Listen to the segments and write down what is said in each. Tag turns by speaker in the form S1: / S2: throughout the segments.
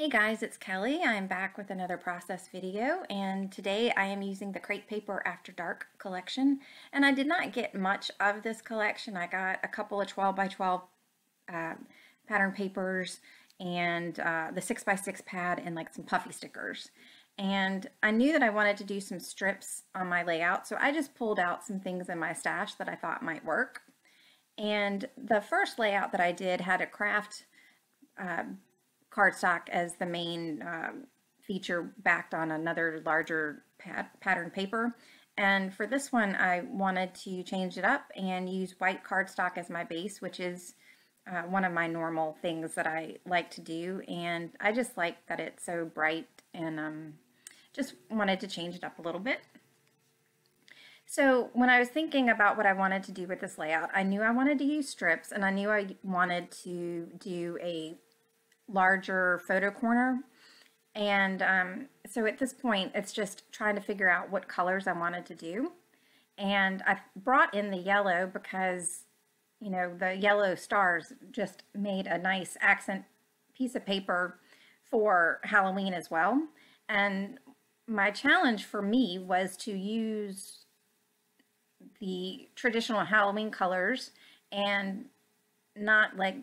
S1: Hey guys, it's Kelly. I'm back with another process video, and today I am using the Crate Paper After Dark collection. And I did not get much of this collection. I got a couple of 12 by 12 pattern papers and the 6 by 6 pad and like some puffy stickers. And I knew that I wanted to do some strips on my layout, so I just pulled out some things in my stash that I thought might work. And the first layout that I did had a craft cardstock as the main feature backed on another larger pattern paper. And for this one, I wanted to change it up and use white cardstock as my base, which is one of my normal things that I like to do. And I just like that it's so bright, and just wanted to change it up a little bit. So when I was thinking about what I wanted to do with this layout, I knew I wanted to use strips, and I knew I wanted to do a larger photo corner. And so at this point, it's just trying to figure out what colors I wanted to do. And I brought in the yellow because, you know, the yellow stars just made a nice accent piece of paper for Halloween as well. And my challenge for me was to use the traditional Halloween colors and not like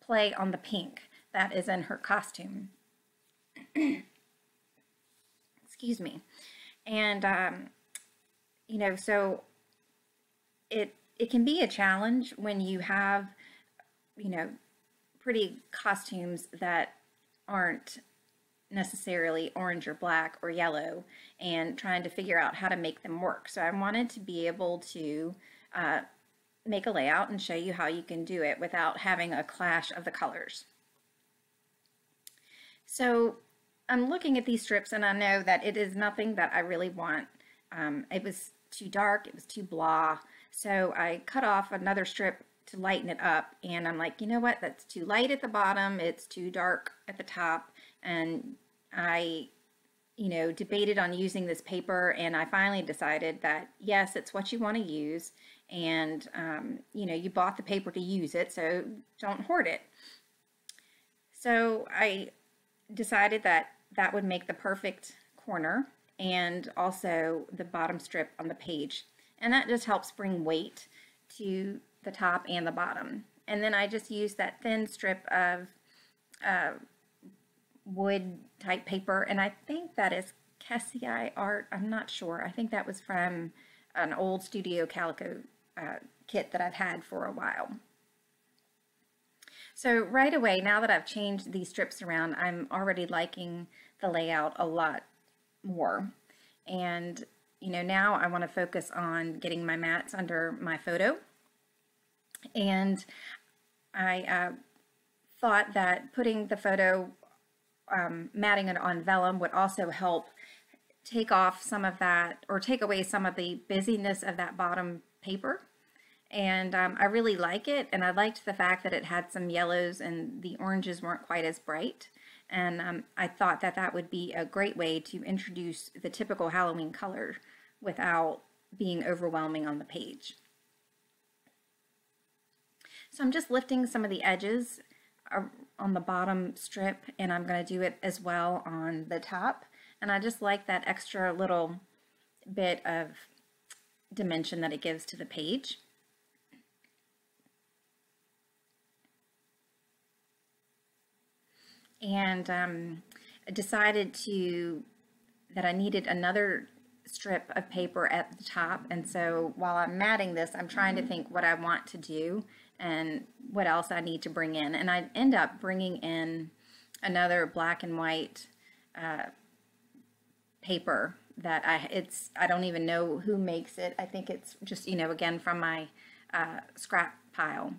S1: play on the pink that is in her costume. Excuse me. And you know, so it can be a challenge when you have, you know, pretty costumes that aren't necessarily orange or black or yellow, and trying to figure out how to make them work. So I wanted to be able to make a layout and show you how you can do it without having a clash of the colors. So I'm looking at these strips, and I know that it is nothing that I really want. It was too dark, it was too blah, so I cut off another strip to lighten it up, and I'm like, you know what, that's too light at the bottom, it's too dark at the top. And I, you know, debated on using this paper, and I finally decided that yes, it's what you want to use, and you know, you bought the paper to use it, so don't hoard it. So I decided that that would make the perfect corner, and also the bottom strip on the page, and that just helps bring weight to the top and the bottom. And then I just used that thin strip of wood type paper, and I think that is Kessie art. I'm not sure. I think that was from an old Studio Calico kit that I've had for a while. So right away, now that I've changed these strips around, I'm already liking the layout a lot more. And you know, now I want to focus on getting my mats under my photo. And I thought that putting the photo matting it on vellum would also help take off some of that, or take away some of the busyness of that bottom paper. And I really like it, and I liked the fact that it had some yellows and the oranges weren't quite as bright. And I thought that that would be a great way to introduce the typical Halloween color without being overwhelming on the page. So I'm just lifting some of the edges on the bottom strip, and I'm going to do it as well on the top. And I just like that extra little bit of dimension that it gives to the page. And I decided that I needed another strip of paper at the top, and so while I'm matting this, I'm trying to think what I want to do and what else I need to bring in. And I end up bringing in another black and white paper that I don't even know who makes it. I think it's just, you know, again from my scrap pile.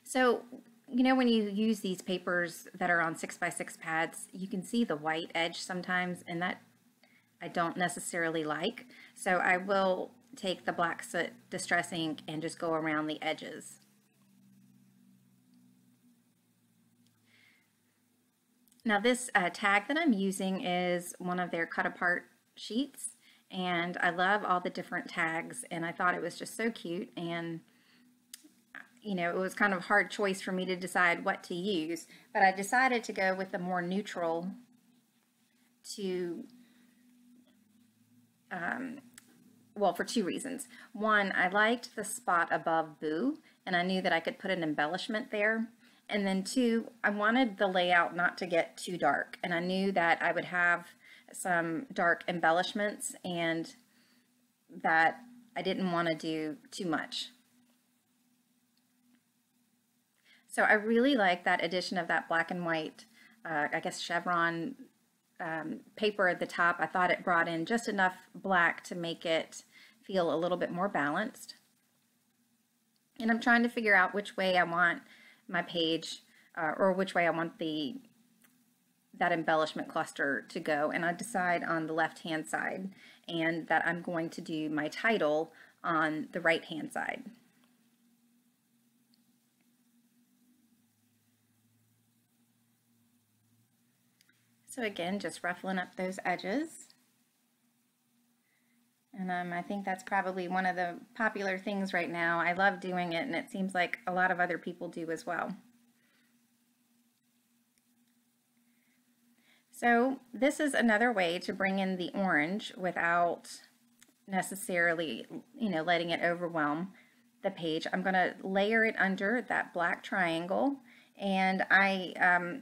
S1: So you know, when you use these papers that are on 6 by 6 pads, you can see the white edge sometimes, and that I don't necessarily like. So I will take the Black Soot Distress ink and just go around the edges. Now this tag that I'm using is one of their cut apart sheets, and I love all the different tags, and I thought it was just so cute. And you know, it was kind of a hard choice for me to decide what to use, but I decided to go with the more neutral to, well, for two reasons. One, I liked the spot above Boo, and I knew that I could put an embellishment there. And then two, I wanted the layout not to get too dark, and I knew that I would have some dark embellishments and that I didn't want to do too much. So I really like that addition of that black and white, I guess chevron paper at the top. I thought it brought in just enough black to make it feel a little bit more balanced. And I'm trying to figure out which way I want my page or which way I want that embellishment cluster to go, and I decide on the left hand side, and that I'm going to do my title on the right hand side. So again, just ruffling up those edges. And I think that's probably one of the popular things right now. I love doing it, and it seems like a lot of other people do as well. So this is another way to bring in the orange without necessarily, you know, letting it overwhelm the page. I'm going to layer it under that black triangle, and I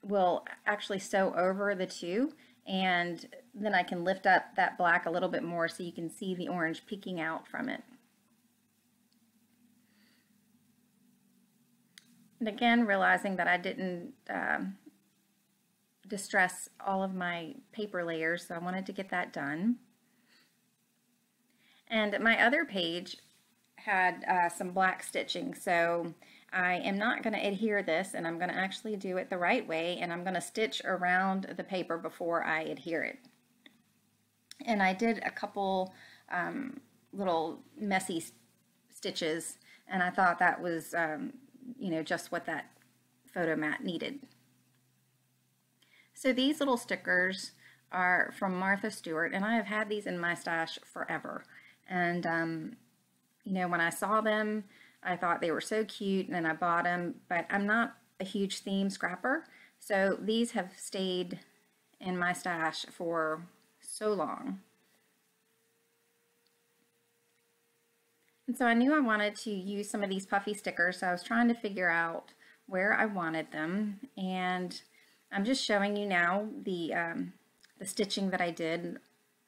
S1: will actually sew over the two, and then I can lift up that black a little bit more so you can see the orange peeking out from it. And again, realizing that I didn't distress all of my paper layers, so I wanted to get that done. And my other page had some black stitching, so I am not going to adhere this, and I'm going to actually do it the right way, and I'm going to stitch around the paper before I adhere it. And I did a couple little messy stitches, and I thought that was, you know, just what that photo mat needed. So these little stickers are from Martha Stewart, and I have had these in my stash forever. And, you know, when I saw them, I thought they were so cute, and I bought them, but I'm not a huge theme scrapper, so these have stayed in my stash for so long. And so I knew I wanted to use some of these puffy stickers, so I was trying to figure out where I wanted them, and I'm just showing you now the stitching that I did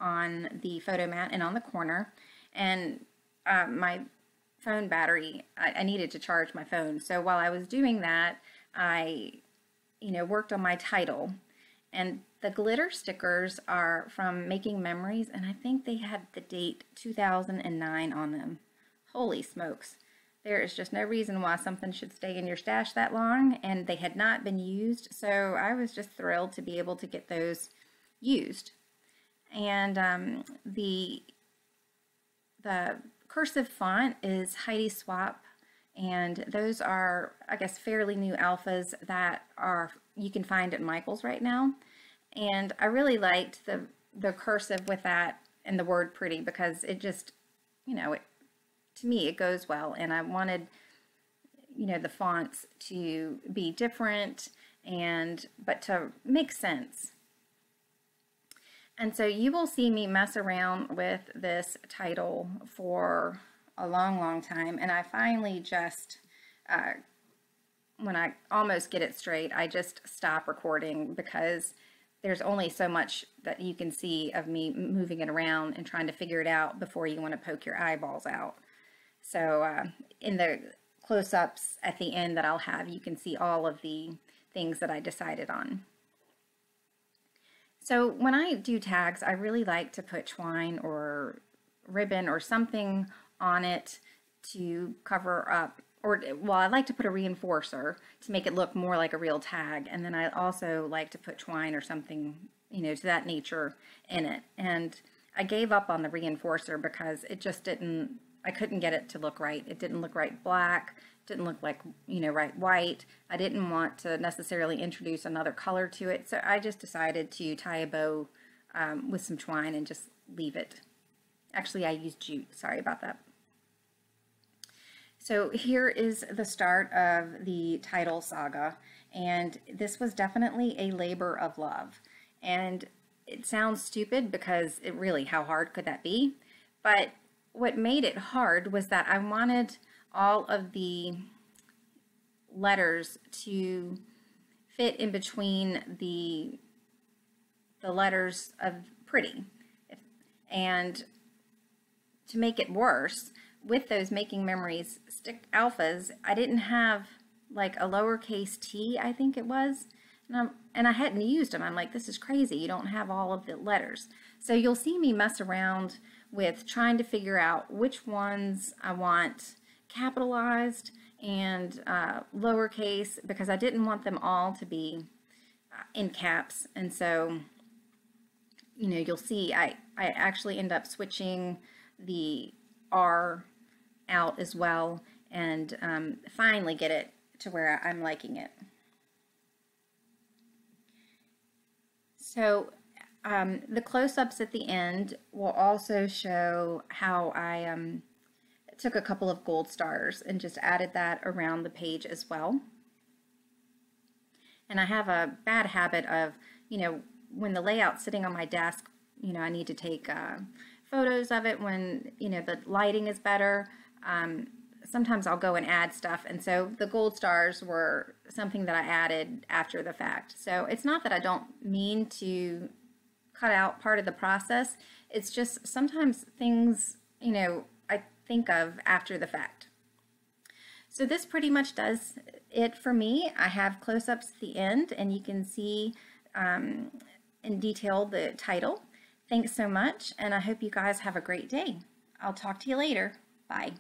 S1: on the photo mat and on the corner. And my phone battery, I needed to charge my phone. So while I was doing that, I, you know, worked on my title. And the glitter stickers are from Making Memories, and I think they had the date 2009 on them. Holy smokes. There is just no reason why something should stay in your stash that long, and they had not been used, so I was just thrilled to be able to get those used. And the cursive font is Heidi Swapp, and those are, I guess, fairly new alphas that you can find at Michael's right now. And I really liked the cursive with that and the word pretty, because it just, you know, to me it goes well, and I wanted, you know, the fonts to be different but to make sense. And so you will see me mess around with this title for a long time, and I finally just, when I almost get it straight, I just stop recording, because there's only so much that you can see of me moving it around and trying to figure it out before you want to poke your eyeballs out. So in the close-ups at the end that I'll have, you can see all of the things that I decided on. So when I do tags, I really like to put twine or ribbon or something on it to cover up, or, well, I like to put a reinforcer to make it look more like a real tag, and then I also like to put twine or something, you know, to that nature in it. And I gave up on the reinforcer because it just didn't, I couldn't get it to look right. It didn't look right black, didn't look like, you know, right white. I didn't want to necessarily introduce another color to it, so I just decided to tie a bow with some twine and just leave it. Actually, I used jute, sorry about that. So here is the start of the title saga, and this was definitely a labor of love. And it sounds stupid because it really, how hard could that be? But what made it hard was that I wanted all of the letters to fit in between the letters of pretty. And to make it worse, with those Making Memories stick alphas, I didn't have like a lowercase t, I think it was, and I hadn't used them. I'm like, this is crazy. You don't have all of the letters. So you'll see me mess around with trying to figure out which ones I want capitalized and lowercase, because I didn't want them all to be in caps. And so, you know, you'll see I actually end up switching the R out as well, and finally get it to where I'm liking it. So the close-ups at the end will also show how I took a couple of gold stars and just added that around the page as well. And I have a bad habit of, you know, when the layout's sitting on my desk, you know, I need to take photos of it when, you know, the lighting is better. Sometimes I'll go and add stuff, and so the gold stars were something that I added after the fact. So it's not that I don't mean to cut out part of the process, it's just sometimes things, you know, I think of after the fact. So this pretty much does it for me. I have close-ups at the end, and you can see in detail the title. Thanks so much, and I hope you guys have a great day. I'll talk to you later. Bye.